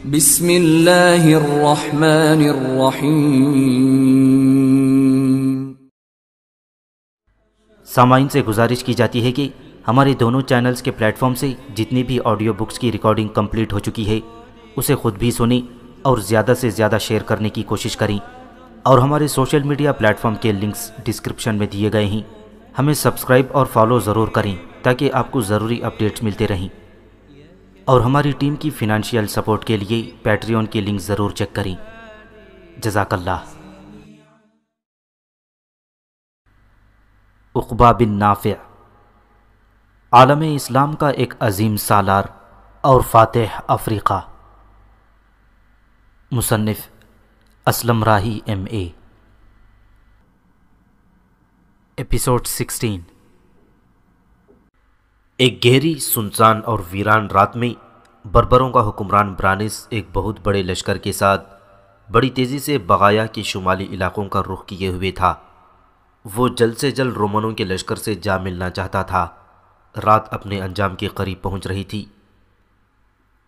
بسم اللہ الرحمن الرحیم۔ سامعین سے گزارش کی جاتی ہے کہ ہمارے دونوں چینلز کے پلیٹ فارم سے جتنی بھی آڈیو بکس کی ریکارڈنگ کمپلیٹ ہو چکی ہے اسے خود بھی سنیں اور زیادہ سے زیادہ شیئر کرنے کی کوشش کریں، اور ہمارے سوشل میڈیا پلیٹ فارم کے لنکس ڈسکرپشن میں دیے گئے ہیں، ہمیں سبسکرائب اور فالو ضرور کریں تاکہ آپ کو ضروری اپڈیٹس ملتے رہیں، اور ہماری ٹیم کی فنانشیل سپورٹ کے لیے پیٹریون کی لنک ضرور چیک کریں۔ جزاک اللہ۔ عقبہ بن نافع عالم اسلام کا ایک عظیم سالار اور فاتح افریقہ۔ مصنف اسلم راہی MA۔ ایپیسوڈ 16۔ ایک گہری سنسان اور ویران رات میں بربروں کا حکمران برانس ایک بہت بڑے لشکر کے ساتھ بڑی تیزی سے بغایا کے شمالی علاقوں کا رخ کیے ہوئے تھا۔ وہ جلد سے جلد رومنوں کے لشکر سے جا ملنا چاہتا تھا۔ رات اپنے انجام کے قریب پہنچ رہی تھی۔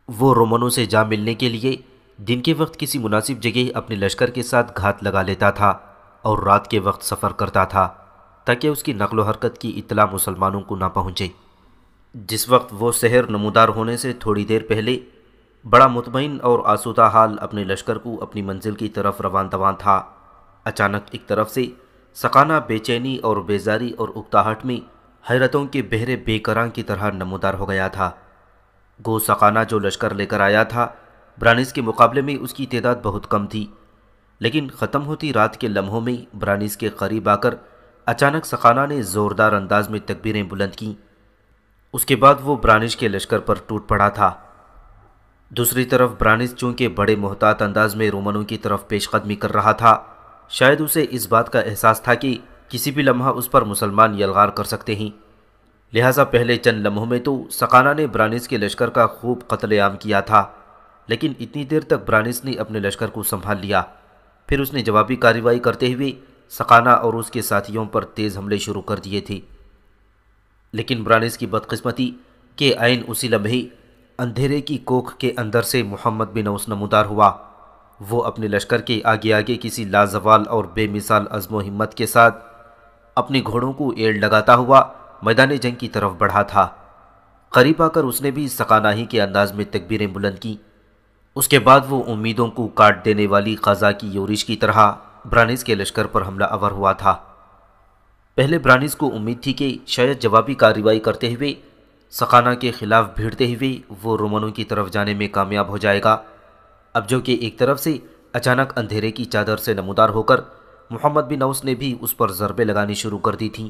وہ رومنوں سے جا ملنے کے لیے دن کے وقت کسی مناسب جگہ اپنے لشکر کے ساتھ گھات لگا لیتا تھا اور رات کے وقت سفر کرتا تھا تاکہ اس کی نقل و حرکت کی اطلاع مسلمانوں کو نہ پہنچے۔ جس وقت وہ سحر نمودار ہونے سے تھوڑی دیر پہلے بڑا مطمئن اور آسودہ حال اپنے لشکر کو اپنی منزل کی طرف روان دواں تھا، اچانک ایک طرف سے سقانہ بے چینی اور بیزاری اور اکتاہٹ میں حیرتوں کے بہرے بے قراں کی طرح نمودار ہو گیا تھا۔ گو سقانہ جو لشکر لے کر آیا تھا برانس کے مقابلے میں اس کی تعداد بہت کم تھی، لیکن ختم ہوتی رات کے لمحوں میں برانس کے قریب آ کر اچانک سقانہ نے زوردار انداز میں تکبیریں بلند کیں۔ اس کے بعد وہ برانس کے لشکر پر ٹوٹ پڑا تھا۔ دوسری طرف برانس چونکہ بڑے محتاط انداز میں رومنوں کی طرف پیش قدمی کر رہا تھا، شاید اسے اس بات کا احساس تھا کہ کسی بھی لمحہ اس پر مسلمان یلغار کر سکتے ہیں، لہٰذا پہلے چند لمحوں میں تو سقانہ نے برانس کے لشکر کا خوب قتل عام کیا تھا، لیکن اتنی دیر تک برانس نے اپنے لشکر کو سنبھال لیا۔ پھر اس نے جوابی کارروائی کرتے ہوئے سقانہ اور اس کے ساتھیوں پر تیز حملے شروع کر دیے تھے، لیکن برانس کی بدقسمتی کہ عین اسی لمحے اندھیرے کی کوکھ کے اندر سے محمد بن اوس نمودار ہوا۔ وہ اپنے لشکر کے آگے آگے کسی لازوال اور بے مثال عزم و ہمت کے ساتھ اپنے گھوڑوں کو ایڑ لگاتا ہوا میدان جنگ کی طرف بڑھا تھا۔ قریب آ کر اس نے بھی سقانہ ہی کے انداز میں تکبیریں بلند کیں۔ اس کے بعد وہ امیدوں کو کاٹ دینے والی قضا کی یورش کی طرح برانس کے لشکر پر حملہ آور ہوا تھا۔ پہلے برانس کو امید تھی کہ شاید جوابی کارروائی کرتے ہوئے سقانہ کے خلاف بھیڑتے ہوئے وہ رومنوں کی طرف جانے میں کامیاب ہو جائے گا، اب جو کہ ایک طرف سے اچانک اندھیرے کی چادر سے نمودار ہو کر محمد بن اوس نے بھی اس پر ضربیں لگانی شروع کر دی تھیں۔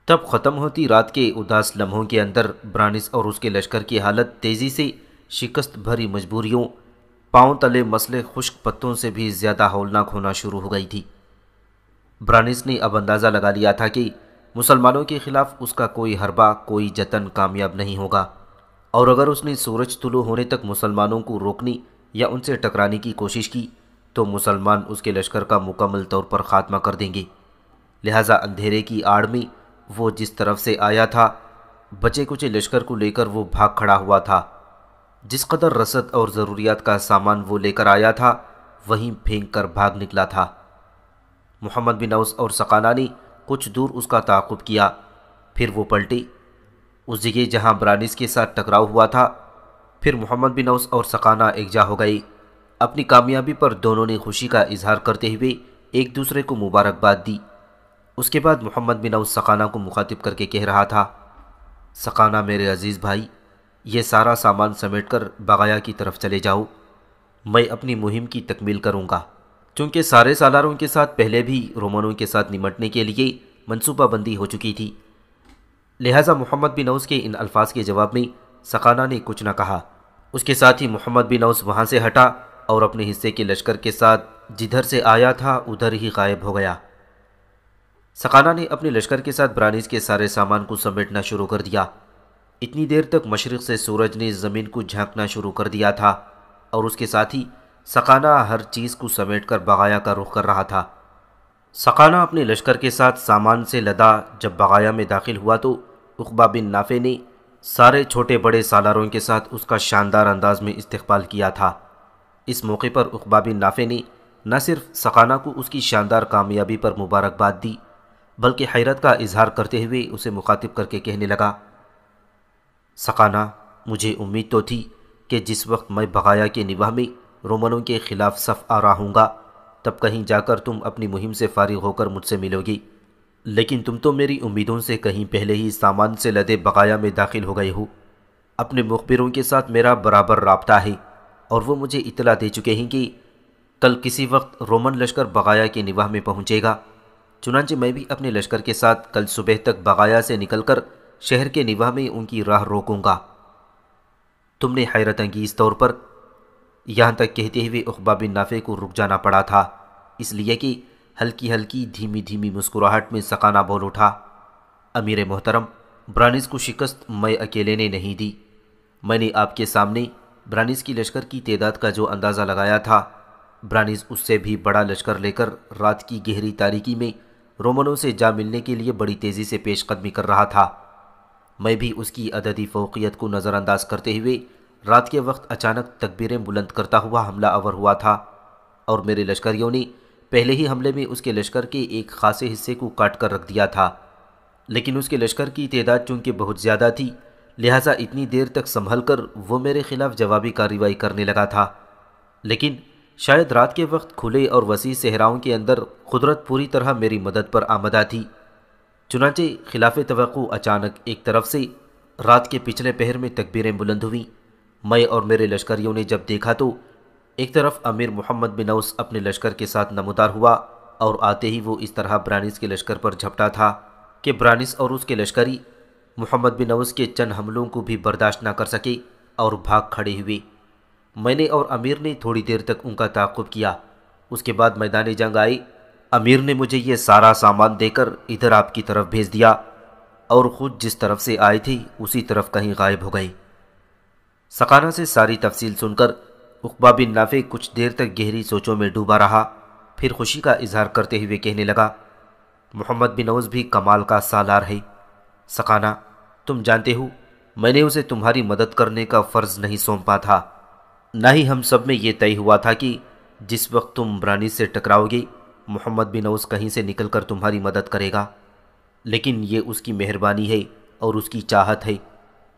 تب ختم ہوتی رات کے اداس لمحوں کے اندر برانس اور اس کے لشکر کی حالت تیزی سے شکست بھری مجبوریوں، پاؤں تلے مسلے خشک پتوں سے بھی زیادہ ہولناک ہونا شروع ہو گئی تھی۔ برانس نے اب اندازہ لگا لیا تھا کہ مسلمانوں کے خلاف اس کا کوئی حربہ، کوئی جتن کامیاب نہیں ہوگا، اور اگر اس نے سورج طلوع ہونے تک مسلمانوں کو روکنے یا ان سے ٹکرانے کی کوشش کی تو مسلمان اس کے لشکر کا مکمل طور پر خاتمہ کر دیں گے، لہٰذا اندھیرے کی آڑ میں وہ جس طرف سے آیا تھا بچے کچے لشکر کو لے کر وہ بھاگ کھڑا ہوا تھا۔ جس قدر رسد اور ضروریات کا سامان وہ لے کر آیا تھا وہیں پھینک کر بھاگ نکلا تھا۔ محمد بن اوس اور سقانہ نے کچھ دور اس کا تعاقب کیا، پھر وہ پلٹے اس جگہ جہاں برانس کے ساتھ ٹکراؤ ہوا تھا۔ پھر محمد بن اوس اور سقانہ یکجا ہو گئے۔ اپنی کامیابی پر دونوں نے خوشی کا اظہار کرتے ہوئے ایک دوسرے کو مبارکباد دی۔ اس کے بعد محمد بن اوس سقانہ کو مخاطب کر کے کہہ رہا تھا، سقانہ میرے عزیز بھائی، یہ سارا سامان سمیٹ کر بغایا کی طرف چلے جاؤ، میں اپنی مہم کی تکمیل کروں گا۔ چونکہ سارے سالاروں کے ساتھ پہلے بھی رومنوں کے ساتھ نمٹنے کے لیے منصوبہ بندی ہو چکی تھی، لہٰذا محمد بن اوس کے ان الفاظ کے جواب میں سقانہ نے کچھ نہ کہا۔ اس کے ساتھ ہی محمد بن اوس وہاں سے ہٹا اور اپنے حصے کے لشکر کے ساتھ جدھر سے آیا تھا ادھر ہی غائب ہو گیا۔ سقانہ نے اپنے لشکر کے ساتھ برانس کے سارے سامان کو سمیٹنا شروع کر دیا۔ اتنی دیر تک مشرق سے سورج نے زمین کو جھانکنا شروع کر دیا تھا، اور اس کے ساتھ ہی سقانہ ہر چیز کو سمیٹ کر بغایا کا رخ کر رہا تھا۔ سقانہ اپنے لشکر کے ساتھ سامان سے لدا جب بغایا میں داخل ہوا تو عقبہ بن نافع نے سارے چھوٹے بڑے سالاروں کے ساتھ اس کا شاندار انداز میں استقبال کیا تھا۔ اس موقع پر عقبہ بن نافع نے نہ صرف سقانہ کو اس کی شاندار کامیابی پر مبارکباد دی بلکہ حیرت کا اظہار کرتے ہوئے اسے مخاطب کر کے کہنے لگا، سقانہ، مجھے امید تو تھی کہ جس وقت میں بغایا کے نواح میں رومنوں کے خلاف صف آرا ہوں گا تب کہیں جا کر تم اپنی مہم سے فارغ ہو کر مجھ سے ملو گی، لیکن تم تو میری امیدوں سے کہیں پہلے ہی سامان سے لدے بغایا میں داخل ہو گئے ہو۔ اپنے مخبروں کے ساتھ میرا برابر رابطہ ہے اور وہ مجھے اطلاع دے چکے ہیں کہ کل کسی وقت رومن لشکر بغایا کے نواح میں پہنچے گا، چنانچہ میں بھی اپنے لشکر کے ساتھ کل صبح تک بغایا سے نکل کر شہر کے نواح میں ان کی راہ روکوں گا۔ تم نے حیرت انگیز طور پر یہاں تک کہتے ہوئے عقبہ بن نافع کو رک جانا پڑا تھا، اس لیے کہ ہلکی ہلکی دھیمی دھیمی مسکراہٹ میں سقانہ بول اٹھا، امیر محترم، برانس کو شکست میں اکیلے نے نہیں دی، میں نے آپ کے سامنے برانس کی لشکر کی تعداد کا جو اندازہ لگایا تھا، برانس اس سے بھی بڑا لشکر لے کر رات کی گہری تاریکی میں رومنوں سے جا ملنے کے لیے بڑی تیزی سے پیش قدمی کر رہا تھا۔ میں بھی اس کی عددی فوقیت کو نظر انداز کرتے ہوئے رات کے وقت اچانک تکبیریں بلند کرتا ہوا حملہ آور ہوا تھا، اور میرے لشکریوں نے پہلے ہی حملے میں اس کے لشکر کے ایک خاصے حصے کو کاٹ کر رکھ دیا تھا، لیکن اس کے لشکر کی تعداد چونکہ بہت زیادہ تھی لہٰذا اتنی دیر تک سنبھل کر وہ میرے خلاف جوابی کارروائی کرنے لگا تھا، لیکن شاید رات کے وقت کھلے اور وسیع صحراؤں کے اندر قدرت پوری طرح میری مدد پر آمدہ تھی، چنانچہ خلاف توقع اچانک ایک طرف سے رات کے پچھلے پہر میں تکبیریں بلند ہوئیں۔ میں اور میرے لشکریوں نے جب دیکھا تو ایک طرف امیر محمد بن اوس اپنے لشکر کے ساتھ نمودار ہوا اور آتے ہی وہ اس طرح برانس کے لشکر پر جھپٹا تھا کہ برانس اور اس کے لشکری محمد بن اوس کے چند حملوں کو بھی برداشت نہ کر سکے اور بھاگ کھڑے ہوئے۔ میں نے اور امیر نے تھوڑی دیر تک ان کا تعاقب کیا، اس کے بعد میدان جنگ آئے۔ امیر نے مجھے یہ سارا سامان دے کر ادھر آپ کی طرف بھیج دیا اور خود جس طرف سے آئے تھے اسی طرف کہیں غائب ہو گئے۔ سقانہ سے ساری تفصیل سن کر عقبہ بن نافع کچھ دیر تک گہری سوچوں میں ڈوبا رہا، پھر خوشی کا اظہار کرتے ہوئے کہنے لگا، محمد بن اوس بھی کمال کا سالار ہے۔ سقانہ، تم جانتے ہو میں نے اسے تمہاری مدد کرنے کا فرض نہیں سونپا تھا، نہ ہی ہم سب میں یہ طے ہوا تھا کہ جس وقت تم برانس سے ٹکراؤ گے محمد بن اوس کہیں سے نکل کر تمہاری مدد کرے گا، لیکن یہ اس کی مہربانی ہے اور اس کی چاہت ہے،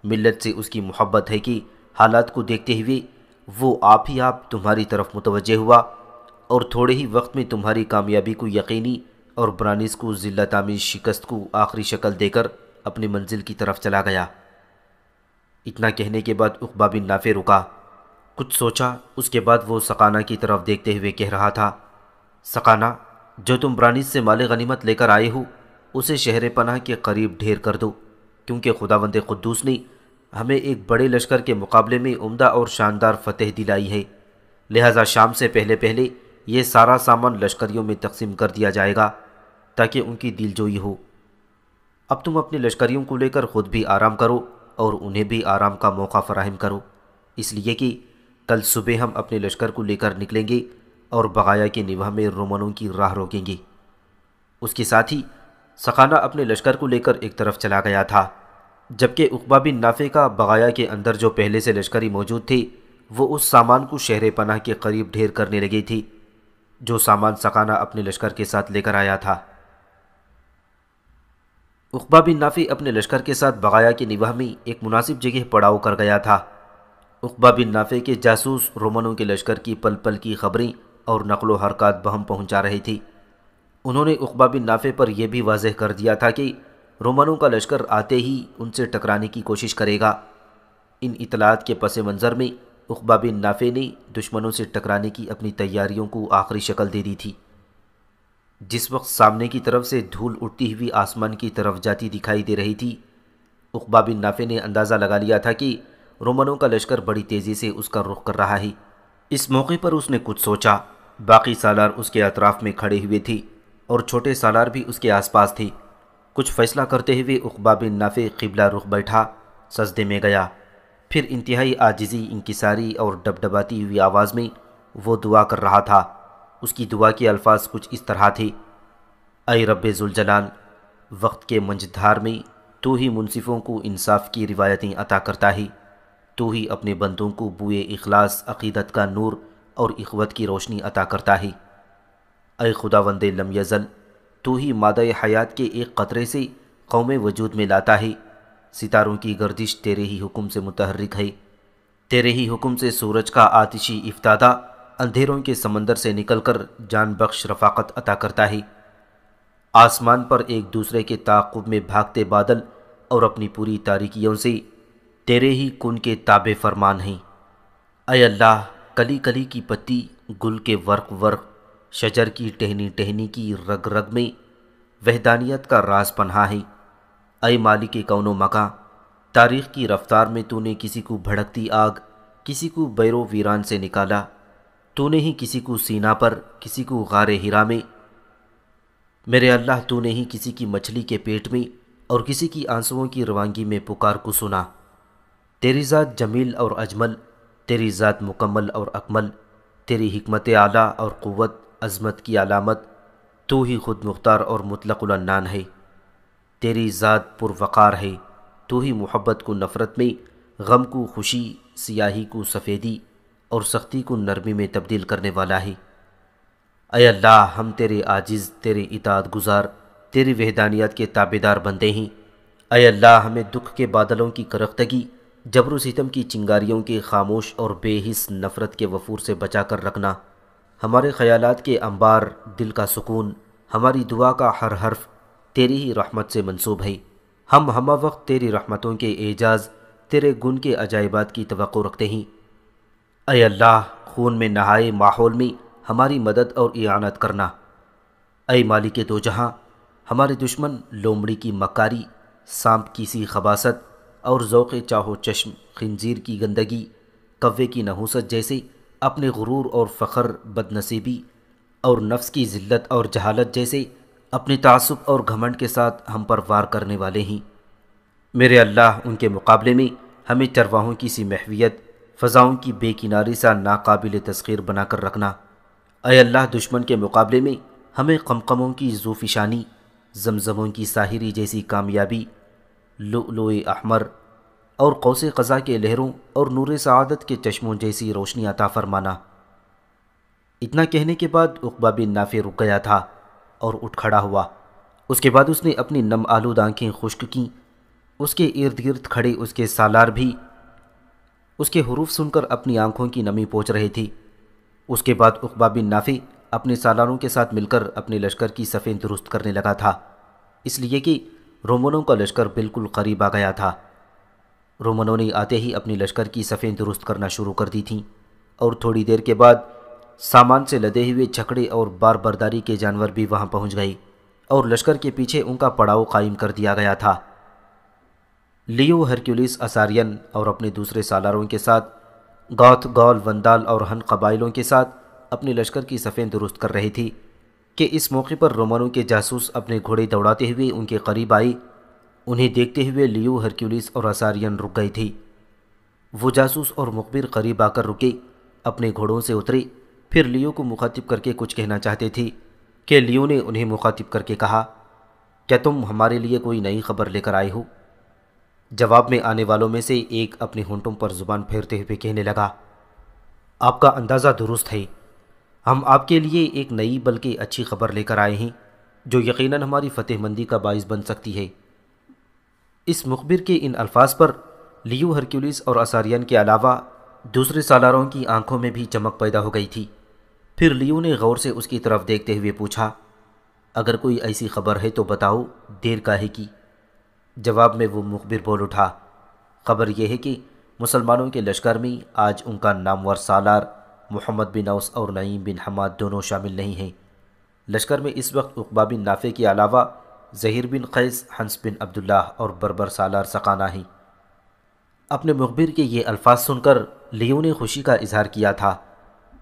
ملت سے اس کی محبت ہے کہ حالات کو دیکھتے ہوئے وہ آپ ہی آپ تمہاری طرف متوجہ ہوا اور تھوڑے ہی وقت میں تمہاری کامیابی کو یقینی اور برانس کو ذلت آمیز شکست کو آخری شکل دے کر اپنی منزل کی طرف چلا گیا۔ اتنا کہنے کے بعد عقبہ بن نافع رکا، کچھ سوچا، اس کے بعد وہ سقانہ کی طرف دیکھتے ہوئے کہہ رہا تھا، سقانہ، جو تم برانس سے مال غنیمت لے کر آئے ہو اسے شہر پناہ کے قریب ڈھیر کر دو، کیونکہ خداوند قدوس نے ہمیں ایک بڑے لشکر کے مقابلے میں عمدہ اور شاندار فتح دلائی ہے، لہٰذا شام سے پہلے پہلے یہ سارا سامان لشکریوں میں تقسیم کر دیا جائے گا تاکہ ان کی دل جوئی ہو۔ اب تم اپنے لشکریوں کو لے کر خود بھی آرام کرو اور انہیں بھی آرام کا موقع فراہم کرو، اس لیے کہ کل صبح ہم اپنے لشکر کو لے کر نکلیں گے اور بغایا کے نواح میں رومنوں کی راہ روکیں گے۔ اس کے ساتھ ہی سقانہ اپنے لشکر کو لے کر ایک طرف چلا گیا تھا، جبکہ عقبہ بن نافع کا بغایا کے اندر جو پہلے سے لشکری موجود تھے وہ اس سامان کو شہر پناہ کے قریب ڈھیر کرنے لگی تھی جو سامان سقانہ اپنے لشکر کے ساتھ لے کر آیا تھا۔ عقبہ بن نافع اپنے لشکر کے ساتھ بغایا کے نواح میں ایک مناسب جگہ پڑاؤ کر گیا تھا۔ عقبہ بن نافع کے جاسوس رومنوں کے لشکر کی پل پل کی خبریں اور نقل و حرکات بہم پہنچا رہی تھی۔ انہوں نے عقبہ بن نافع پر یہ بھی واضح کر دیا تھا کہ رومنوں کا لشکر آتے ہی ان سے ٹکرانے کی کوشش کرے گا۔ ان اطلاعات کے پس منظر میں عقبہ بن نافع نے دشمنوں سے ٹکرانے کی اپنی تیاریوں کو آخری شکل دے دی تھی۔ جس وقت سامنے کی طرف سے دھول اٹھتی ہوئی آسمان کی طرف جاتی دکھائی دے رہی تھی، عقبہ بن نافع نے اندازہ لگا لیا تھا کہ رومنوں کا لشکر بڑی تیزی سے اس کا رخ کر رہا ہے۔ اس موقع پر اس نے کچھ سوچا، باقی سالار اس کے اطراف میں کھڑے ہوئے تھے اور چھوٹے سالار بھی اس کے آس پاس تھے۔ کچھ فیصلہ کرتے ہوئے عقبہ بن نافع قبلہ رخ بیٹھا، سجدے میں گیا، پھر انتہائی عاجزی، انکساری اور ڈبڈباتی ہوئی آواز میں وہ دعا کر رہا تھا۔ اس کی دعا کے الفاظ کچھ اس طرح تھے، اے رب ذوالجلال، وقت کے منجدھار میں تو ہی منصفوں کو انصاف کی روایتیں عطا کرتا ہے، تو ہی اپنے بندوں کو بوئے اخلاص عقیدت کا نور اور اخوت کی روشنی عطا کرتا ہے۔ اے خداوند لم یزل، تو ہی مادہ حیات کے ایک قطرے سے قوم وجود میں لاتا ہے۔ ستاروں کی گردش تیرے ہی حکم سے متحرک ہے، تیرے ہی حکم سے سورج کا آتشی افتادہ اندھیروں کے سمندر سے نکل کر جان بخش رفاقت عطا کرتا ہے۔ آسمان پر ایک دوسرے کے تعاقب میں بھاگتے بادل اور اپنی پوری تاریکیوں سے تیرے ہی کن کے تابع فرمان ہیں۔ اے اللہ، کلی کلی کی پتی، گل کے ورق ورق، شجر کی ٹہنی ٹہنی کی رگ رگ میں وحدانیت کا راز پنہا ہے۔ اے مالک کون و مکاں، تاریخ کی رفتار میں تو نے کسی کو بھڑکتی آگ، کسی کو بیرو ویران سے نکالا۔ تو نے ہی کسی کو سینا پر، کسی کو غار ہرا میں، میرے اللہ تو نے ہی کسی کی مچھلی کے پیٹ میں اور کسی کی آنسوؤں کی روانگی میں پکار کو سنا۔ تیری ذات جمیل اور اجمل، تیری ذات مکمل اور اکمل، تیری حکمت اعلیٰ اور قوت عظمت کی علامت، تو ہی خود مختار اور مطلق العنان ہے۔ تیری ذات پروقار ہے، تو ہی محبت کو نفرت میں، غم کو خوشی، سیاہی کو سفیدی اور سختی کو نرمی میں تبدیل کرنے والا ہے۔ اے اللہ، ہم تیرے عاجز، تیرے اطاعت گزار، تیری وحدانیت کے تابعدار بندے ہیں۔ اے اللہ، ہمیں دکھ کے بادلوں کی کرختگی، جبر و ستم کی چنگاریوں کے خاموش اور بے حس نفرت کے وفور سے بچا کر رکھنا۔ ہمارے خیالات کے انبار، دل کا سکون، ہماری دعا کا ہر حرف تیری ہی رحمت سے منسوب ہے۔ ہم ہمہ وقت تیری رحمتوں کے اعجاز، تیرے گن کے عجائبات کی توقع رکھتے ہیں۔ اے اللہ، خون میں نہائے ماحول میں ہماری مدد اور اعانت کرنا۔ اے مالک دو جہاں، ہمارے دشمن لومڑی کی مکاری، سانپ کی سی خباثت اور ذوق چاہو چشم خنزیر کی گندگی، کوے کی نحوست جیسے اپنے غرور اور فخر، بد نصیبی اور نفس کی ذلت اور جہالت جیسے اپنے تعصب اور گھمنڈ کے ساتھ ہم پر وار کرنے والے ہیں۔ میرے اللہ، ان کے مقابلے میں ہمیں چرواہوں کی سی محویت، فضاؤں کی بے کناری سا ناقابل تسخیر بنا کر رکھنا۔ اے اللہ، دشمن کے مقابلے میں ہمیں قمقموں کی ذوفشانی، زمزموں کی ساحری جیسی کامیابی، لؤلؤ احمر اور قوس قزح کے لہروں اور نور سعادت کے چشموں جیسی روشنی عطا فرمانا۔ اتنا کہنے کے بعد عقبہ بن نافع رک گیا تھا اور اٹھ کھڑا ہوا۔ اس کے بعد اس نے اپنی نم آلود آنکھیں خشک کیں۔ اس کے ارد گرد کھڑے اس کے سالار بھی اس کے حروف سن کر اپنی آنکھوں کی نمی پوچھ رہے تھے۔ اس کے بعد عقبہ بن نافع اپنے سالاروں کے ساتھ مل کر اپنے لشکر کی صفیں درست کرنے لگا تھا، اس لیے کہ رومنوں کا لشکر بالکل قریب آ گیا تھا۔ رومنوں نے آتے ہی اپنی لشکر کی صفیں درست کرنا شروع کر دی تھیں، اور تھوڑی دیر کے بعد سامان سے لدے ہوئے چھکڑے اور بار برداری کے جانور بھی وہاں پہنچ گئے، اور لشکر کے پیچھے ان کا پڑاؤ قائم کر دیا گیا تھا۔ لیو ہرکیولیس اسارین اور اپنے دوسرے سالاروں کے ساتھ گوتھ، گول، وندال اور ہن قبائلوں کے ساتھ اپنے لشکر کی صفیں درست کر رہی تھی کہ اس موقع پر رومنوں کے جاسوس اپنے گھوڑے دوڑاتے ہوئے ان کے قریب آئے۔ انہیں دیکھتے ہوئے لیو، ہرکیولیس اور اسارین رک گئے تھے۔ وہ جاسوس اور مخبر قریب آ کر رکے، اپنے گھوڑوں سے اترے، پھر لیو کو مخاطب کر کے کچھ کہنا چاہتے تھے کہ لیو نے انہیں مخاطب کر کے کہا، کیا تم ہمارے لیے کوئی نئی خبر لے کر آئے ہو؟ جواب میں آنے والوں میں سے ایک اپنے ہونٹوں پر زبان پھیرتے ہوئے کہنے لگا، آپ کا اندازہ درست ہے، ہم آپ کے لیے ایک نئی بلکہ اچھی خبر لے کر آئے ہیں جو یقیناً ہماری فتح مندی کا باعث بن سکتی ہے۔ اس مخبر کے ان الفاظ پر لیو، ہرکیولیس اور اسارین کے علاوہ دوسرے سالاروں کی آنکھوں میں بھی چمک پیدا ہو گئی تھی۔ پھر لیو نے غور سے اس کی طرف دیکھتے ہوئے پوچھا، اگر کوئی ایسی خبر ہے تو بتاؤ، دیر کاہے کی؟ جواب میں وہ مخبر بول اٹھا، خبر یہ ہے کہ مسلمانوں کے لشکر میں آج ان کا نامور سالار محمد بن اوس اور نعیم بن حماد دونوں شامل نہیں ہیں۔ لشکر میں اس وقت عقبہ بن نافع کے علاوہ زہیر بن قیس، حنس بن عبداللہ اور بربر سالار سقانہ ہیں۔ اپنے مخبر کے یہ الفاظ سن کر لیو نے خوشی کا اظہار کیا تھا۔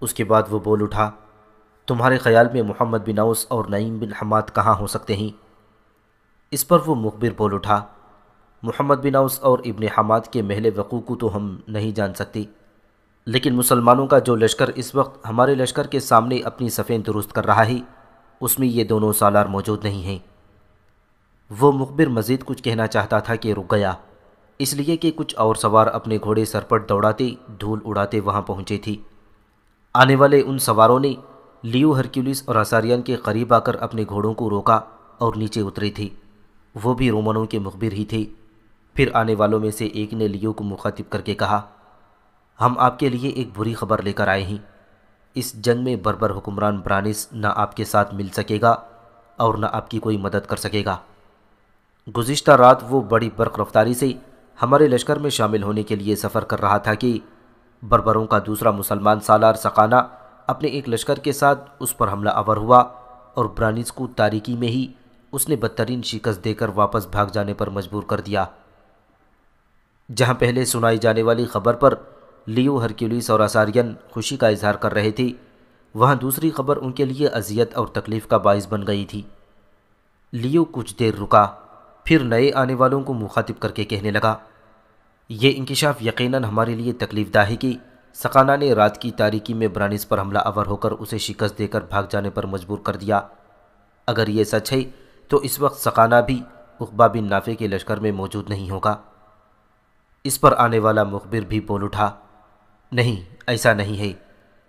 اس کے بعد وہ بول اٹھا، تمہارے خیال میں محمد بن اوس اور نعیم بن حماد کہاں ہو سکتے ہیں؟ اس پر وہ مخبر بول اٹھا، محمد بن اوس اور ابن حماد کے محل وقوع کو تو ہم نہیں جان سکتے، لیکن مسلمانوں کا جو لشکر اس وقت ہمارے لشکر کے سامنے اپنی صفیں درست کر رہا ہے، اس میں یہ دونوں سالار موجود نہیں ہیں۔ وہ مخبر مزید کچھ کہنا چاہتا تھا کہ رک گیا، اس لیے کہ کچھ اور سوار اپنے گھوڑے سرپٹ دوڑاتے، دھول اڑاتے وہاں پہنچے تھے۔ آنے والے ان سواروں نے لیو ہرکیولیس اور اساریان کے قریب آ کر اپنے گھوڑوں کو روکا اور نیچے اتری تھی۔ وہ بھی رومنوں کے مخبر ہی تھے۔ پھر آنے والوں میں سے ایک نے لیو کو مخاطب کر کے کہا، ہم آپ کے لیے ایک بری خبر لے کر آئے ہیں۔ اس جنگ میں بربر حکمران برانس نہ آپ کے ساتھ مل سکے گا اور نہ آپ کی کوئی مدد کر سکے گا۔ گزشتہ رات وہ بڑی برق رفتاری سے ہمارے لشکر میں شامل ہونے کے لیے سفر کر رہا تھا کہ بربروں کا دوسرا مسلمان سالار سقانہ اپنے ایک لشکر کے ساتھ اس پر حملہ آور ہوا اور برانس کو تاریکی میں ہی اس نے بدترین شکست دے کر واپس بھاگ جانے پر مجبور کر دیا۔ جہاں پہلے سنائی جانے والی خبر پر لیو ہرکیولیس اور اساریان خوشی کا اظہار کر رہے تھے، وہاں دوسری خبر ان کے لیے اذیت اور تکلیف کا باعث بن گئی تھی۔ لیو کچھ دیر رکا، پھر نئے آنے والوں کو مخاطب کر کے کہنے لگا، یہ انکشاف یقیناً ہمارے لیے تکلیف دہ ہے کہ سقانہ نے رات کی تاریکی میں برانس پر حملہ آور ہو کر اسے شکست دے کر بھاگ جانے پر مجبور کر دیا۔ اگر یہ سچ ہے تو اس وقت سقانہ بھی عقبہ بن نافع کے لشکر میں موجود نہیں ہوگا۔ اس پر آنے والا مخبر بھی بول اٹھا، نہیں، ایسا نہیں ہے۔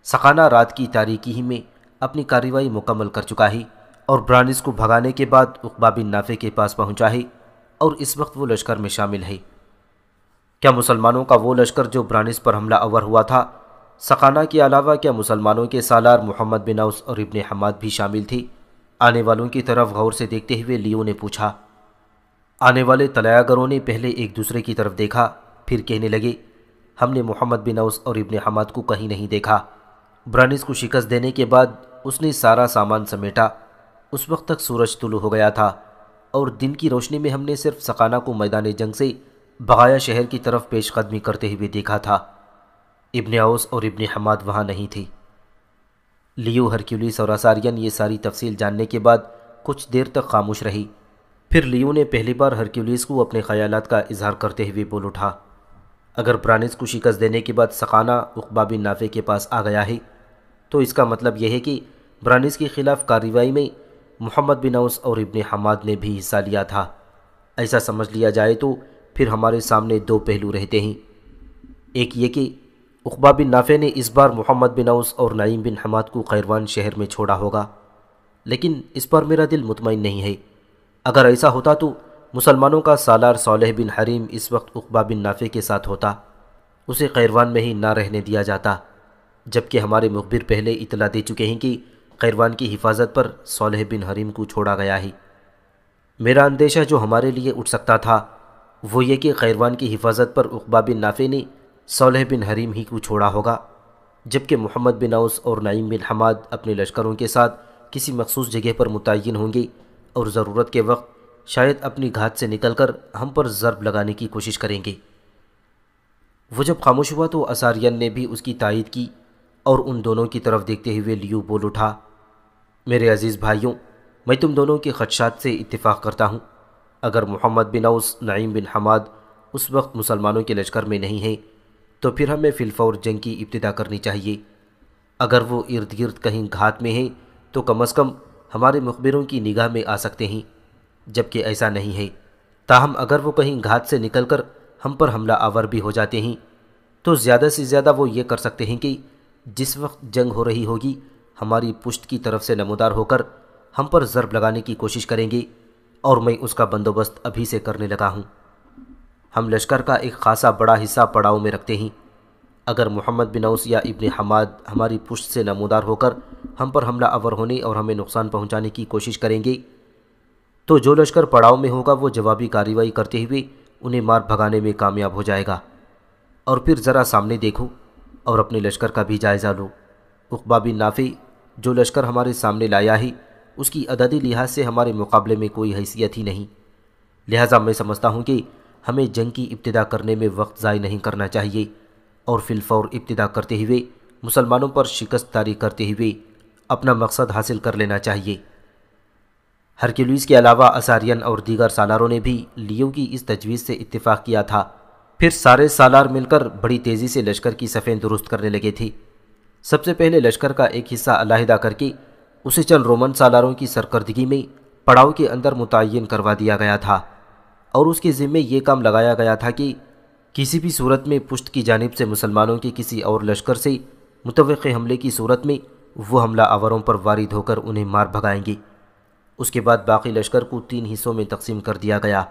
سقانہ رات کی تاریکی ہی میں اپنی کارروائی مکمل کر چکا ہے اور برانس کو بھگانے کے بعد عقبہ بن نافع کے پاس پہنچا ہے اور اس وقت وہ لشکر میں شامل ہے۔ کیا مسلمانوں کا وہ لشکر جو برانس پر حملہ آور ہوا تھا، سقانہ کے علاوہ کیا مسلمانوں کے سالار محمد بن اوس اور ابن حماد بھی شامل تھے؟ آنے والوں کی طرف غور سے دیکھتے ہوئے لیو نے پوچھا۔ آنے والے طلایہ گروں نے پہلے ایک دوسرے کی طرف دیکھا، پھر کہنے لگے، ہم نے محمد بن اوس اور ابن حماد کو کہیں نہیں دیکھا۔ برانس کو شکست دینے کے بعد اس نے سارا سامان سمیٹا۔ اس وقت تک سورج طلوع ہو گیا تھا اور دن کی روشنی میں ہم نے صرف سقانہ کو میدان جنگ سے بغایا شہر کی طرف پیش قدمی کرتے ہوئے دیکھا تھا۔ ابن اوس اور ابن حماد وہاں نہیں تھے۔ لیو ہرکیولیس اور اساریان یہ ساری تفصیل جاننے کے بعد کچھ دیر تک خاموش رہی۔ پھر لیو نے پہلی بار ہرکیولیس کو اپنے خیالات کا اظہار کرتے ہوئے بول اٹھا، اگر برانس کو شکست دینے کے بعد سقانہ عقبہ بن نافع کے پاس آ گیا ہے تو اس کا مطلب یہ ہے کہ برانس کے خلاف کارروائی میں محمد بن اوس اور ابن حماد نے بھی حصہ لیا تھا۔ ایسا سمجھ لیا جائے تو پھر ہمارے سامنے دو پہلو رہتے ہیں، ایک یہ کہ عقبہ بن نافع نے اس بار محمد بن اوس اور نعیم بن حماد کو قیروان شہر میں چھوڑا ہوگا، لیکن اس پر میرا دل مطمئن نہیں ہے۔ اگر ایسا ہوتا تو مسلمانوں کا سالار صالح بن حریم اس وقت عقبہ بن نافع کے ساتھ ہوتا، اسے قیروان میں ہی نہ رہنے دیا جاتا، جبکہ ہمارے مخبر پہلے اطلاع دے چکے ہیں کہ قیروان کی حفاظت پر صالح بن حریم کو چھوڑا گیا ہے۔ میرا اندیشہ جو ہمارے لیے اٹھ سکتا تھا وہ یہ کہ قیروان کی حفاظت پر عقبہ بن نافع نے صالح بن حریم ہی کو چھوڑا ہوگا، جبکہ محمد بن اوس اور نعیم بن حماد اپنے لشکروں کے ساتھ کسی مخصوص جگہ پر متعین ہوں گے اور ضرورت کے وقت شاید اپنی گھات سے نکل کر ہم پر ضرب لگانے کی کوشش کریں گے۔ وہ جب خاموش ہوا تو اساریان نے بھی اس کی تائید کی اور ان دونوں کی طرف دیکھتے ہوئے لیو بول اٹھا، میرے عزیز بھائیوں، میں تم دونوں کے خدشات سے اتفاق کرتا ہوں۔ اگر محمد بن اوس، نعیم بن حماد اس وقت مسلمانوں کے لشکر میں نہیں ہیں تو پھر ہمیں فی الفور جنگ کی ابتدا کرنی چاہیے۔ اگر وہ ارد گرد کہیں گھات میں ہیں تو کم از کم ہمارے مخبروں کی نگاہ میں آ سکتے ہیں، جبکہ ایسا نہیں ہے۔ تاہم اگر وہ کہیں گھات سے نکل کر ہم پر حملہ آور بھی ہو جاتے ہیں تو زیادہ سے زیادہ وہ یہ کر سکتے ہیں کہ جس وقت جنگ ہو رہی ہوگی ہماری پشت کی طرف سے نمودار ہو کر ہم پر ضرب لگانے کی کوشش کریں گے، اور میں اس کا بندوبست ابھی سے کرنے لگا ہوں۔ ہم لشکر کا ایک خاصا بڑا حصہ پڑاؤ میں رکھتے ہیں۔ اگر محمد بن اوس یا ابن حماد ہماری پشت سے نمودار ہو کر ہم پر حملہ آور ہونے اور ہمیں نقصان پہنچانے کی کوشش کریں گے تو جو لشکر پڑاؤ میں ہوگا وہ جوابی کارروائی کرتے ہوئے انہیں مار بھگانے میں کامیاب ہو جائے گا۔ اور پھر ذرا سامنے دیکھو اور اپنے لشکر کا بھی جائزہ لو۔ عقبہ بن نافع جو لشکر ہمارے سامنے لایا ہے اس کی عددی لحاظ سے ہمارے مقابلے میں کوئی حیثیت ہی نہیں، لہٰذا میں سمجھتا ہوں کہ ہمیں جنگ کی ابتدا کرنے میں وقت ضائع نہیں کرنا چاہیے اور فی الفور ابتدا کرتے ہوئے مسلمانوں پر شکست طاری کرتے ہوئے اپنا مقصد حاصل کر لینا چاہیے۔ ہرکیولیس کے علاوہ اساریان اور دیگر سالاروں نے بھی لیو کی اس تجویز سے اتفاق کیا تھا۔ پھر سارے سالار مل کر بڑی تیزی سے لشکر کی صفیں درست کرنے لگے تھے۔ سب سے پہلے لشکر کا ایک حصہ علیحدہ کر کے اسے چند رومن سالاروں کی سرکردگی میں پڑاؤ کے اندر متعین کروا دیا گیا تھا، اور اس کے ذمے یہ کام لگایا گیا تھا کہ کسی بھی صورت میں پشت کی جانب سے مسلمانوں کے کسی اور لشکر سے متوقع حملے کی صورت میں وہ حملہ آوروں پر وارد ہو کر انہیں مار بھگائیں گے۔ اس کے بعد باقی لشکر کو 3 حصوں میں تقسیم کر دیا گیا۔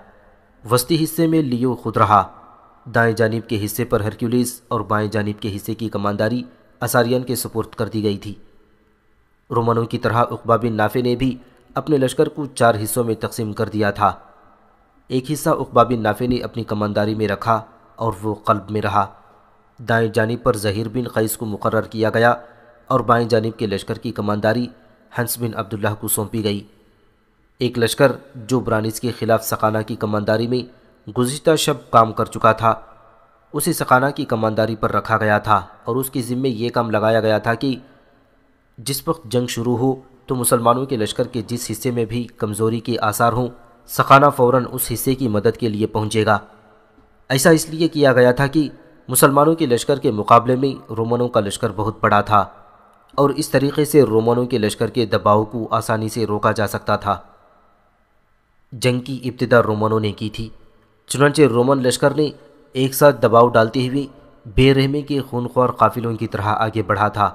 وسطی حصے میں لیو خود رہا، دائیں جانب کے حصے پر ہرکیولیس اور بائیں جانب کے حصے کی کمانداری اساریان کے سپرد کر دی گئی تھی۔ رومنوں کی طرح عقبہ بن نافع نے بھی اپنے لشکر کو 4 حصوں میں تقسیم کر دیا تھا۔ ایک حصہ عقبہ بن نافع نے اپنی کمانداری میں رکھا اور وہ قلب میں رہا۔ دائیں جانب پر زہیر بن قیس کو مقرر کیا گیا اور بائیں جانب کے لشکر کی کمانداری حنس بن عبداللہ کو سونپی گئی۔ ایک لشکر جو برانس کے خلاف سقانہ کی کمانداری میں گزشتہ شب کام کر چکا تھا، اسے سقانہ کی کمانداری پر رکھا گیا تھا اور اس کے ذمے یہ کام لگایا گیا تھا کہ جس وقت جنگ شروع ہو تو مسلمانوں کے لشکر کے جس حصے میں بھی کمزوری کے آثار ہوں، سقانہ فوراً اس حصے کی مدد کے لیے پہنچے گا۔ ایسا اس لیے کیا گیا تھا کہ مسلمانوں کے لشکر کے مقابلے میں رومنوں کا لشکر بہت بڑا تھا اور اس طریقے سے رومنوں کے لشکر کے دباؤ کو آسانی سے روکا جا سکتا تھا۔ جنگ کی ابتدا رومنوں نے کی تھی، چنانچہ رومن لشکر نے ایک ساتھ دباؤ ڈالتے ہوئے بے رحمی کے خونخوار قافلوں کی طرح آگے بڑھا تھا۔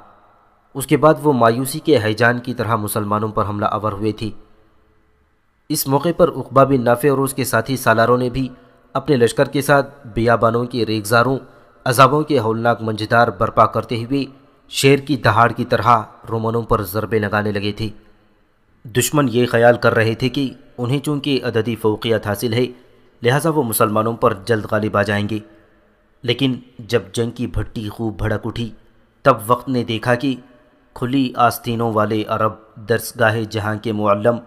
اس کے بعد وہ مایوسی کے ہیجان کی طرح مسلمانوں پر حملہ آور ہوئے تھے۔ اس موقع پر عقبہ بن نافع اور اس کے ساتھی سالاروں نے بھی اپنے لشکر کے ساتھ بیابانوں کے ریگزاروں، عذابوں کے ہولناک منجدار برپا کرتے ہوئے شیر کی دہاڑ کی طرح رومنوں پر ضربے لگانے لگے تھے۔ دشمن یہ خیال کر رہے تھے کہ انہیں چونکہ عددی فوقیت حاصل ہے لہٰذا وہ مسلمانوں پر جلد غالب آ جائیں گے، لیکن جب جنگ کی بھٹی خوب بھڑک اٹھی تب وقت نے دیکھا کہ کھلی آستینوں والے عرب درسگاہ جہاں کے معلم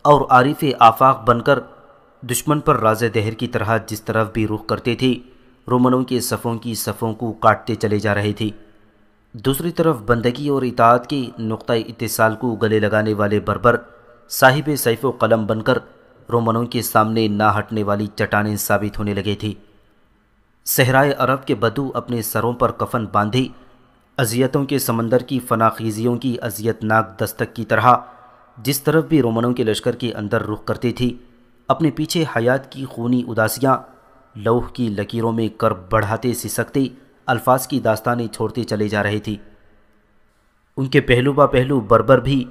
اور عارف آفاق بن کر دشمن پر راز دہر کی طرح جس طرف بھی رخ کرتے تھے، رومنوں کے صفوں کی صفوں کو کاٹتے چلے جا رہے تھے۔ دوسری طرف بندگی اور اطاعت کے نقطہ اتصال کو گلے لگانے والے بربر صاحب سیف و قلم بن کر رومنوں کے سامنے نہ ہٹنے والی چٹانیں ثابت ہونے لگے تھے۔ صحرائے عرب کے بدو اپنے سروں پر کفن باندھے اذیتوں کے سمندر کی فناخیزیوں کی اذیت ناک دستک کی طرح جس طرف بھی رومنوں کے لشکر کے اندر رخ کرتے تھے، اپنے پیچھے حیات کی خونی اداسیاں لوح کی لکیروں میں کرب بڑھاتے سسکتے الفاظ کی داستانیں چھوڑتے چلے جا رہے تھے۔ ان کے پہلو با پہلو بربر بھی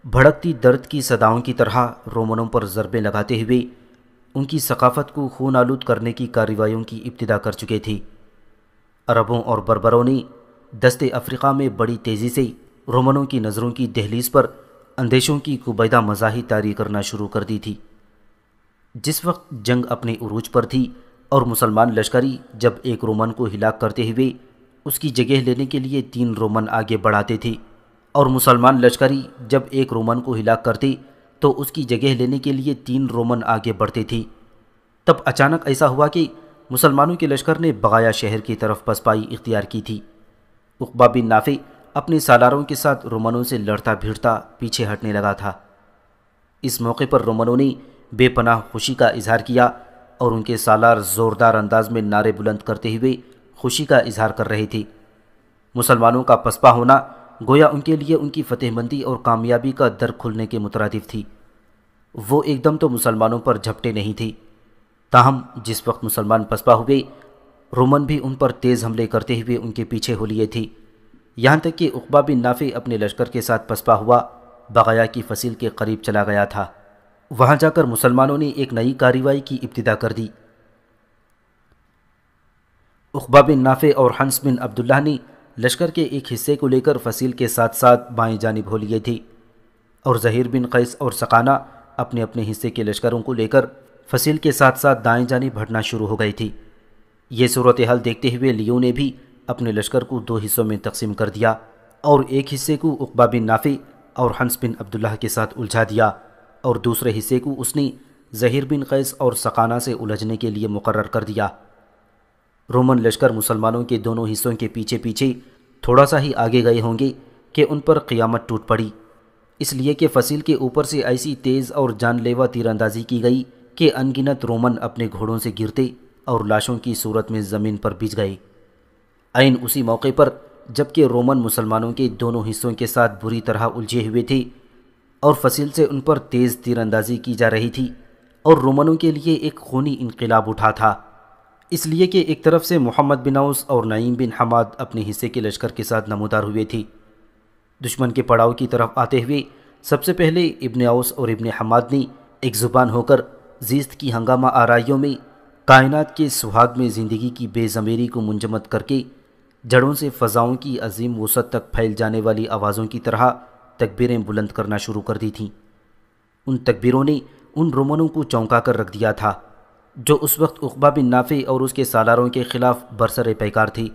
بھڑکتی درد کی صداؤں کی طرح رومنوں پر ضربیں لگاتے ہوئے ان کی ثقافت کو خون آلود کرنے کی کارروائیوں کی ابتدا کر چکے تھے۔ عربوں اور بربروں نے دست افریقہ میں بڑی تیزی سے رومنوں کی نظروں کی دہلیز پر اندیشوں کی کوبیدہ مزاحی طاری کرنا شروع کر دی تھی۔ جس وقت جنگ اپنے عروج پر تھی اور مسلمان لشکری جب ایک رومن کو ہلاک کرتے ہوئے اس کی جگہ لینے کے لیے 3 رومن آگے بڑھاتے تھے، اور مسلمان لشکری جب ایک رومن کو ہلاک کرتے تو اس کی جگہ لینے کے لیے 3 رومن آگے بڑھتے تھے، تب اچانک ایسا ہوا کہ مسلمانوں کے لشکر نے بغایا شہر کی طرف پسپائی اختیار کی تھی۔ عقبہ بن نافع اپنے سالاروں کے ساتھ رومنوں سے لڑتا بھیڑتا پیچھے ہٹنے لگا تھا۔ اس موقع پر رومنوں نے بے پناہ خوشی کا اظہار کیا اور ان کے سالار زوردار انداز میں نعرے بلند کرتے ہوئے خوشی کا اظہار کر رہے تھے۔ مسلمانوں کا پسپا ہونا گویا ان کے لیے ان کی فتح مندی اور کامیابی کا در کھلنے کے مترادف تھی۔ وہ ایک دم تو مسلمانوں پر جھپٹے نہیں تھے، تاہم جس وقت مسلمان پسپا ہوئے رومن بھی ان پر تیز حملے کرتے ہوئے ان کے پیچھے ہو لیے تھے، یہاں تک کہ عقبہ بن نافع اپنے لشکر کے ساتھ پسپا ہوا بغایا کی فصیل کے قریب چلا گیا تھا۔ وہاں جا کر مسلمانوں نے ایک نئی کارروائی کی ابتدا کر دی۔ عقبہ بن نافع اور حنس بن عبداللہ نے لشکر کے ایک حصے کو لے کر فصیل کے ساتھ ساتھ بائیں جانب ہو لیے تھے، اور زہیر بن قیس اور سقانہ اپنے اپنے حصے کے لشکروں کو لے کر فصیل کے ساتھ ساتھ دائیں جانب ہٹنا شروع ہو گئی تھی۔ یہ صورتحال دیکھتے ہوئے لیو نے بھی اپنے لشکر کو 2 حصوں میں تقسیم کر دیا اور ایک حصے کو عقبہ بن نافع اور حنس بن عبداللہ کے ساتھ الجھا دیا، اور دوسرے حصے کو اس نے زہیر بن قیس اور سقانہ سے الجھنے کے لیے مقرر کر دیا۔ رومن لشکر مسلمانوں کے دونوں حصوں کے پیچھے پیچھے تھوڑا سا ہی آگے گئے ہوں گے کہ ان پر قیامت ٹوٹ پڑی، اس لیے کہ فصیل کے اوپر سے ایسی تیز اور جان لیوا تیر اندازی کی گئی کہ ان گنت رومن اپنے گھوڑوں سے گرتے اور لاشوں کی صورت میں زمین پر بچھ گئے۔ عین اسی موقع پر جبکہ رومن مسلمانوں کے دونوں حصوں کے ساتھ بری طرح الجھے ہوئے تھے اور فصیل سے ان پر تیز تیر اندازی کی جا رہی تھی اور رومنوں کے لیے ایک خونی انقلاب اٹھا تھا، اس لیے کہ ایک طرف سے محمد بن اوس اور نعیم بن حماد اپنے حصے کے لشکر کے ساتھ نمودار ہوئے تھے۔ دشمن کے پڑاؤ کی طرف آتے ہوئے سب سے پہلے ابن اوس اور ابن حماد نے ایک زبان ہو کر زیست کی ہنگامہ آرائیوں میں کائنات کے سہاگ میں زندگی کی بے ضمیری کو منجمد کر کے جڑوں سے فضاؤں کی عظیم وسعت تک پھیل جانے والی آوازوں کی طرح تکبیریں بلند کرنا شروع کر دی تھیں۔ ان تکبیروں نے ان رومنوں کو چونکا کر رکھ دیا تھا جو اس وقت عقبہ بن نافع اور اس کے سالاروں کے خلاف برسر پیکار تھے۔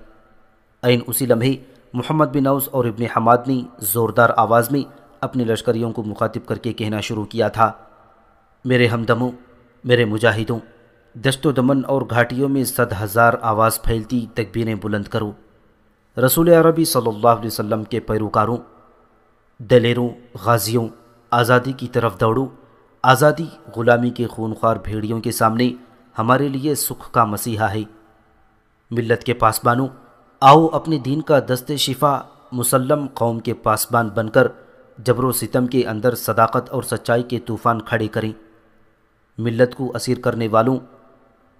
عین اسی لمحے محمد بن اوس اور ابن حماد نے زوردار آواز میں اپنے لشکریوں کو مخاطب کر کے کہنا شروع کیا تھا، میرے ہمدموں، میرے مجاہدوں، دشت و دمن اور گھاٹیوں میں 100,000 آواز پھیلتی تکبیریں بلند کرو۔ رسول عربی صلی اللہ علیہ وسلم کے پیروکاروں، دلیروں، غازیوں، آزادی کی طرف دوڑو۔ آزادی غلامی کے خونخوار بھیڑیوں کے سامنے ہمارے لیے سکھ کا مسیحا ہے۔ ملت کے پاسبانوں، آؤ اپنے دین کا دست شفا مسلم قوم کے پاسبان بن کر جبر و ستم کے اندر صداقت اور سچائی کے طوفان کھڑے کریں۔ ملت کو اسیر کرنے والوں،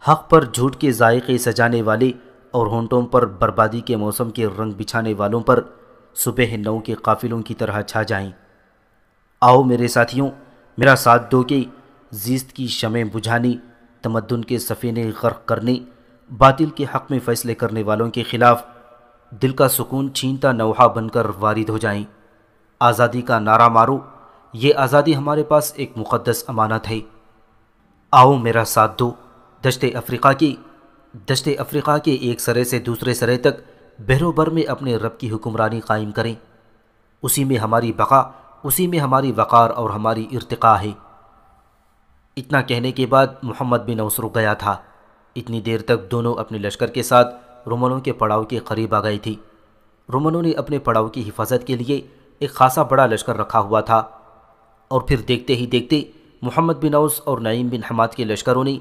حق پر جھوٹ کے ذائقے سجانے والے اور ہونٹوں پر بربادی کے موسم کے رنگ بچھانے والوں پر صبح نو کے قافلوں کی طرح چھا جائیں۔ آؤ میرے ساتھیوں، میرا ساتھ دو کہ زیست کی شمع بجھانے، تمدن کے سفینے غرق کرنے، باطل کے حق میں فیصلے کرنے والوں کے خلاف دل کا سکون چھینتا نوحہ بن کر وارد ہو جائیں۔ آزادی کا نعرہ مارو، یہ آزادی ہمارے پاس ایک مقدس امانت ہے۔ آؤ میرا ساتھ دو، دشت افریقہ کے ایک سرے سے دوسرے سرے تک بحر و بر میں اپنے رب کی حکمرانی قائم کریں۔ اسی میں ہماری بقا، اسی میں ہماری وقار اور ہماری ارتقاء ہے۔ اتنا کہنے کے بعد محمد بن اوس رک گیا تھا۔ اتنی دیر تک دونوں اپنے لشکر کے ساتھ رومنوں کے پڑاؤ کے قریب آ گئی تھی۔ رومنوں نے اپنے پڑاؤ کی حفاظت کے لیے ایک خاصا بڑا لشکر رکھا ہوا تھا، اور پھر دیکھتے ہی دیکھتے محمد بن اوس اور نعیم بن حماد کے لشکروں نے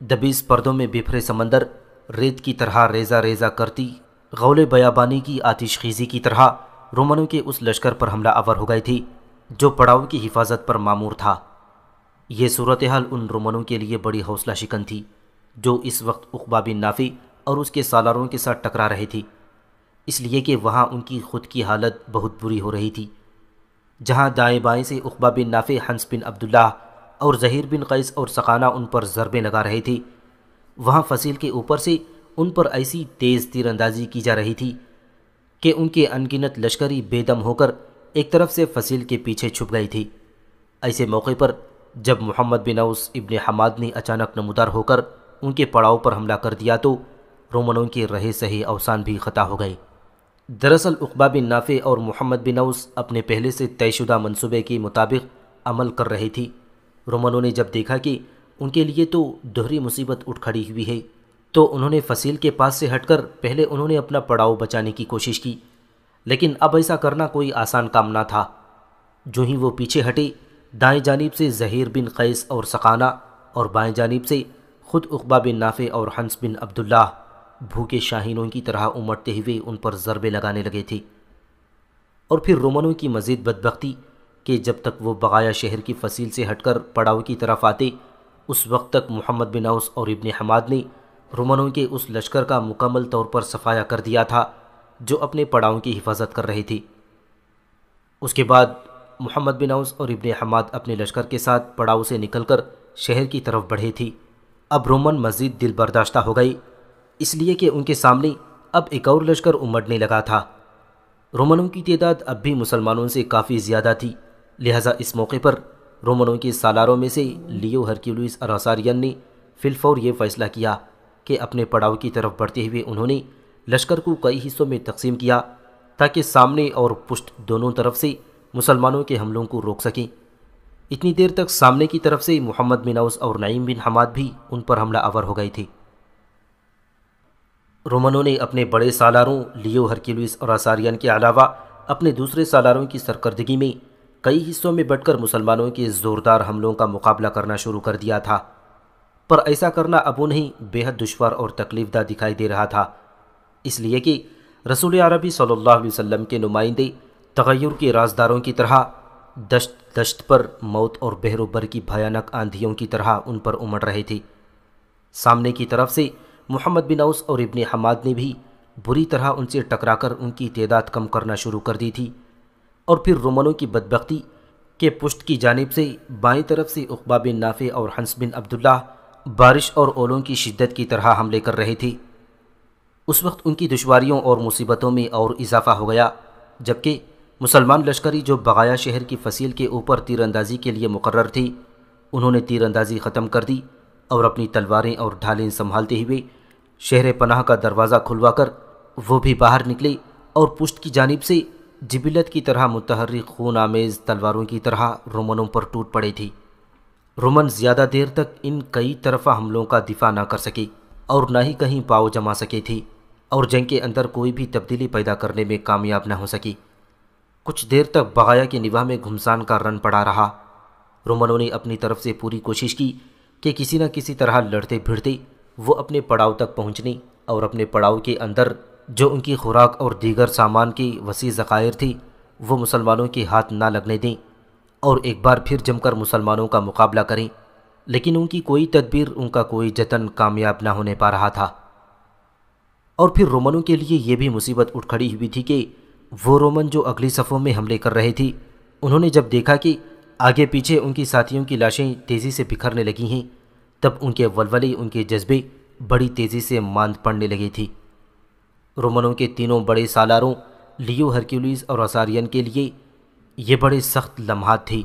22 پردوں میں بکھرے سمندر، ریت کی طرح ریزہ ریزہ کرتی غول بیابانی کی آتش خیزی کی طرح رومنوں کے اس لشکر پر حملہ آور ہو گئی تھی جو پڑاؤ کی حفاظت پر مامور تھا۔ یہ صورتحال ان رومنوں کے لیے بڑی حوصلہ شکن تھی جو اس وقت عقبہ بن نافع اور اس کے سالاروں کے ساتھ ٹکرا رہے تھی، اس لیے کہ وہاں ان کی خود کی حالت بہت بری ہو رہی تھی۔ جہاں دائیں بائیں سے عقبہ بن نافع، حنس بن عبداللہ اور زہیر بن قیس اور سقانہ ان پر ضربیں لگا رہے تھے، وہاں فصیل کے اوپر سے ان پر ایسی تیز تیر اندازی کی جا رہی تھی کہ ان کے انگنت لشکری بے دم ہو کر ایک طرف سے فصیل کے پیچھے چھپ گئی تھی۔ ایسے موقع پر جب محمد بن اوس ابن حماد نے اچانک نمودار ہو کر ان کے پڑاؤ پر حملہ کر دیا تو رومنوں کے رہے سہے اوسان بھی خطا ہو گئے۔ دراصل عقبہ بن نافع اور محمد بن اوس اپنے پہلے سے طے شدہ منصوبے کے مطابق عمل کر رہی تھی۔ رومنوں نے جب دیکھا کہ ان کے لیے تو دوہری مصیبت اٹھ کھڑی ہوئی ہے تو انہوں نے فصیل کے پاس سے ہٹ کر پہلے انہوں نے اپنا پڑاؤ بچانے کی کوشش کی، لیکن اب ایسا کرنا کوئی آسان کام نہ تھا۔ جو ہی وہ پیچھے ہٹے، دائیں جانب سے زہیر بن قیس اور سقانہ اور بائیں جانب سے خود عقبہ بن نافع اور حنس بن عبداللہ بھوکے شاہینوں کی طرح امڑتے ہوئے ان پر ضربے لگانے لگے تھے۔ اور پھر رومنوں کی مزید بدبختی کہ جب تک وہ بغایا شہر کی فصیل سے ہٹ کر پڑاؤ کی طرف آتے، اس وقت تک محمد بن اوس اور ابن حماد نے رومنوں کے اس لشکر کا مکمل طور پر صفایا کر دیا تھا جو اپنے پڑاؤں کی حفاظت کر رہی تھی۔ اس کے بعد محمد بن اوس اور ابن حماد اپنے لشکر کے ساتھ پڑاؤ سے نکل کر شہر کی طرف بڑھے تھی۔ اب رومن مزید دل برداشتہ ہو گئی، اس لیے کہ ان کے سامنے اب ایک اور لشکر امڑنے لگا تھا۔ رومنوں کی تعداد اب بھی مسلمانوں سے کافی زیادہ تھی، لہٰذا اس موقع پر رومنوں کے سالاروں میں سے لیو ہرکیولس اراسارین نے فی الفور یہ فیصلہ کیا کہ اپنے پڑاؤ کی طرف بڑھتے ہوئے انہوں نے لشکر کو کئی حصوں میں تقسیم کیا تاکہ سامنے اور پشت دونوں طرف سے مسلمانوں کے حملوں کو روک سکیں۔ اتنی دیر تک سامنے کی طرف سے محمد بن اوس اور نعیم بن حماد بھی ان پر حملہ آور ہو گئی تھی۔ رومنوں نے اپنے بڑے سالاروں لیو ہرکیولس اراسارین کے علاوہ اپنے دوسرے سالاروں کی سرکردگی میں کئی حصوں میں بٹ کر مسلمانوں کے زوردار حملوں کا مقابلہ کرنا شروع کر دیا تھا، پر ایسا کرنا اب انہیں بے حد دشوار اور تکلیف دہ دکھائی دے رہا تھا، اس لیے کہ رسول عربی صلی اللہ علیہ وسلم کے نمائندے تغیر کے رازداروں کی طرح دشت دشت پر موت اور بحر و بر کی بھیانک آندھیوں کی طرح ان پر امڑ رہے تھے۔ سامنے کی طرف سے محمد بن اوس اور ابن حماد نے بھی بری طرح ان سے ٹکرا کر ان کی تعداد کم کرنا شروع کر دی تھی، اور پھر رومنوں کی بدبختی کہ پشت کی جانب سے بائیں طرف سے عقبہ بن نافع اور حنس بن عبداللہ بارش اور اولوں کی شدت کی طرح حملے کر رہے تھے۔ اس وقت ان کی دشواریوں اور مصیبتوں میں اور اضافہ ہو گیا، جبکہ مسلمان لشکری جو بغایا شہر کی فصیل کے اوپر تیر اندازی کے لیے مقرر تھی، انہوں نے تیر اندازی ختم کر دی اور اپنی تلواریں اور ڈھالیں سنبھالتے ہوئے شہر پناہ کا دروازہ کھلوا کر وہ بھی باہر نکلے اور پشت کی جانب سے جبلت کی طرح متحرک خون آمیز تلواروں کی طرح رومنوں پر ٹوٹ پڑے تھی۔ رومن زیادہ دیر تک ان کئی طرفہ حملوں کا دفاع نہ کر سکے اور نہ ہی کہیں پاؤ جما سکے تھے، اور جنگ کے اندر کوئی بھی تبدیلی پیدا کرنے میں کامیاب نہ ہو سکی۔ کچھ دیر تک بغایا کی نواح میں گھمسان کا رن پڑا رہا۔ رومنوں نے اپنی طرف سے پوری کوشش کی کہ کسی نہ کسی طرح لڑتے بھیڑتے وہ اپنے پڑاؤ تک پہنچنے اور اپنے پڑاؤ کے اندر جو ان کی خوراک اور دیگر سامان کی وسیع ذخائر تھی وہ مسلمانوں کے ہاتھ نہ لگنے دیں اور ایک بار پھر جم کر مسلمانوں کا مقابلہ کریں، لیکن ان کی کوئی تدبیر، ان کا کوئی جتن کامیاب نہ ہونے پا رہا تھا۔ اور پھر رومنوں کے لیے یہ بھی مصیبت اٹھ کھڑی ہوئی تھی کہ وہ رومن جو اگلی صفوں میں حملے کر رہے تھے، انہوں نے جب دیکھا کہ آگے پیچھے ان کی ساتھیوں کی لاشیں تیزی سے بکھرنے لگی ہیں، تب ان کے ولولے، ان کے جذبے بڑی تیزی سے ماند پڑنے لگے تھی۔ رومنوں کے تینوں بڑے سالاروں لیو، ہرکیولیس اور اسارین کے لیے یہ بڑے سخت لمحات تھے۔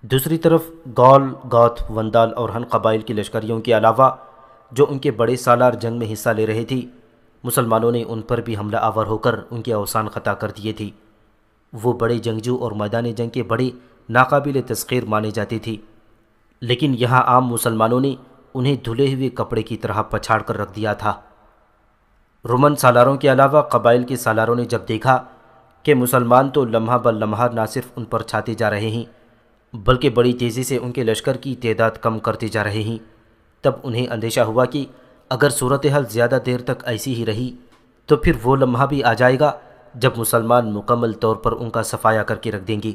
دوسری طرف گال، گوتھ، وندال اور ہن قبائل کی لشکریوں کے علاوہ جو ان کے بڑے سالار جنگ میں حصہ لے رہے تھے، مسلمانوں نے ان پر بھی حملہ آور ہو کر ان کے اوسان خطا کر دیے تھے۔ وہ بڑے جنگجو اور میدان جنگ کے بڑے ناقابل تسخیر مانے جاتے تھے، لیکن یہاں عام مسلمانوں نے انہیں دھلے ہوئے کپڑے کی طرح پچھاڑ کر رکھ دیا تھا۔ رومن سالاروں کے علاوہ قبائل کے سالاروں نے جب دیکھا کہ مسلمان تو لمحہ بہ لمحہ نہ صرف ان پر چھاتے جا رہے ہیں بلکہ بڑی تیزی سے ان کے لشکر کی تعداد کم کرتے جا رہے ہیں، تب انہیں اندیشہ ہوا کہ اگر صورتحال زیادہ دیر تک ایسی ہی رہی تو پھر وہ لمحہ بھی آ جائے گا جب مسلمان مکمل طور پر ان کا صفایا کر کے رکھ دیں گے۔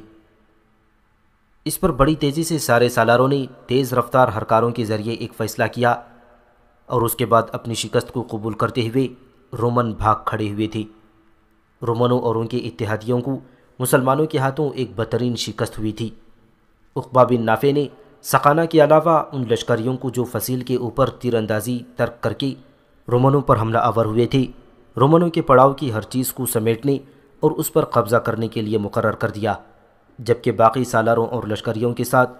اس پر بڑی تیزی سے سارے سالاروں نے تیز رفتار ہرکاروں کے ذریعے ایک فیصلہ کیا، اور اس کے بعد اپنی شکست کو قبول کرتے ہوئے رومن بھاگ کھڑے ہوئے تھے۔ رومنوں اور ان کے اتحادیوں کو مسلمانوں کے ہاتھوں ایک بدترین شکست ہوئی تھی۔ عقبہ بن نافع نے سقانہ کے علاوہ ان لشکریوں کو جو فصیل کے اوپر تیر اندازی ترک کر کے رومنوں پر حملہ آور ہوئے تھے، رومنوں کے پڑاؤ کی ہر چیز کو سمیٹنے اور اس پر قبضہ کرنے کے لیے مقرر کر دیا، جبکہ باقی سالاروں اور لشکریوں کے ساتھ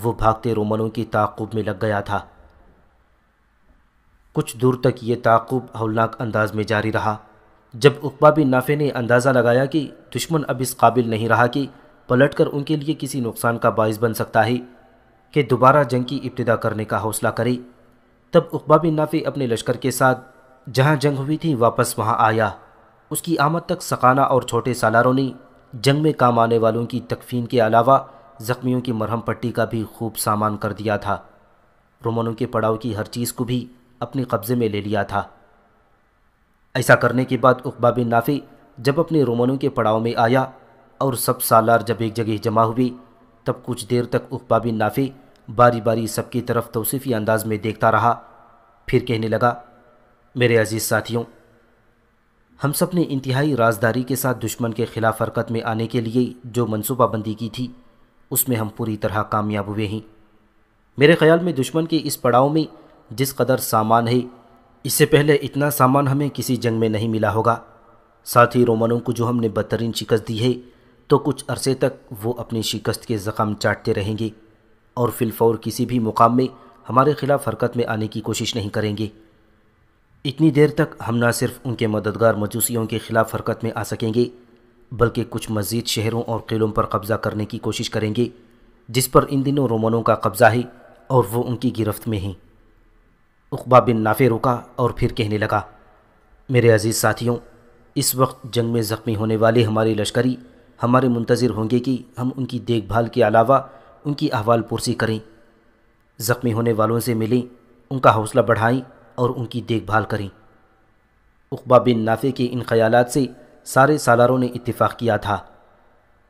وہ بھاگتے رومنوں کی تعاقب میں لگ گیا تھا۔ کچھ دور تک یہ تعاقب ہولناک انداز میں جاری رہا۔ جب عقبہ بن نافع نے اندازہ لگایا کہ دشمن اب اس قابل نہیں رہا کہ پلٹ کر ان کے لیے کسی نقصان کا باعث بن سکتا ہے کہ دوبارہ جنگ کی ابتدا کرنے کا حوصلہ کرے، تب عقبہ بن نافع اپنے لشکر کے ساتھ جہاں جنگ ہوئی تھی واپس وہاں آیا۔ اس کی آمد تک سقانہ اور چھوٹے سالاروں نے جنگ میں کام آنے والوں کی تکفین کے علاوہ زخمیوں کی مرہم پٹی کا بھی خوب سامان کر دیا تھا۔ رومنوں کے پڑاؤ کی ہر چیز کو بھی اپنے قبضے میں لے لیا تھا۔ ایسا کرنے کے بعد عقبہ بن نافع جب اپنے رومنوں کے پڑاؤ میں آیا اور سب سالار جب ایک جگہ جمع ہوئے، تب کچھ دیر تک عقبہ بن نافع باری باری سب کی طرف توصیفی انداز میں دیکھتا رہا، پھر کہنے لگا، میرے عزیز ساتھیوں، ہم سب نے انتہائی رازداری کے ساتھ دشمن کے خلاف حرکت میں آنے کے لیے جو منصوبہ بندی کی تھی اس میں ہم پوری طرح کامیاب ہوئے ہیں۔ میرے خیال میں دشمن کے اس پڑاؤ میں جس قدر سامان ہے، اس سے پہلے اتنا سامان ہمیں کسی جنگ میں نہیں ملا ہوگا۔ ساتھ ہی رومنوں کو جو ہم نے بدترین شکست دی ہے تو کچھ عرصے تک وہ اپنی شکست کے زخم چاٹتے رہیں گے اور فی الفور کسی بھی مقام میں ہمارے خلاف حرکت میں آنے کی کوشش نہیں کریں گے۔ اتنی دیر تک ہم نہ صرف ان کے مددگار مجوسیوں کے خلاف حرکت میں آ سکیں گے بلکہ کچھ مزید شہروں اور قلعوں پر قبضہ کرنے کی کوشش کریں گے جس پر ان دنوں رومنوں کا قبضہ ہے اور وہ ان کی گرفت میں ہیں۔ عقبہ بن نافع رکا اور پھر کہنے لگا، میرے عزیز ساتھیوں، اس وقت جنگ میں زخمی ہونے والے ہمارے لشکری ہمارے منتظر ہوں گے کہ ہم ان کی دیکھ بھال کے علاوہ ان کی احوال پرسی کریں، زخمی ہونے والوں سے ملیں، ان کا حوصلہ بڑھائیں اور ان کی دیکھ بھال کریں۔ عقبہ بن نافع کے ان خیالات سے سارے سالاروں نے اتفاق کیا تھا،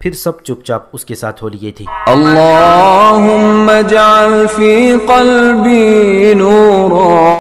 پھر سب چپ چاپ اس کے ساتھ ہو لیے تھے۔ اللہم اجعل فی قلبی نورا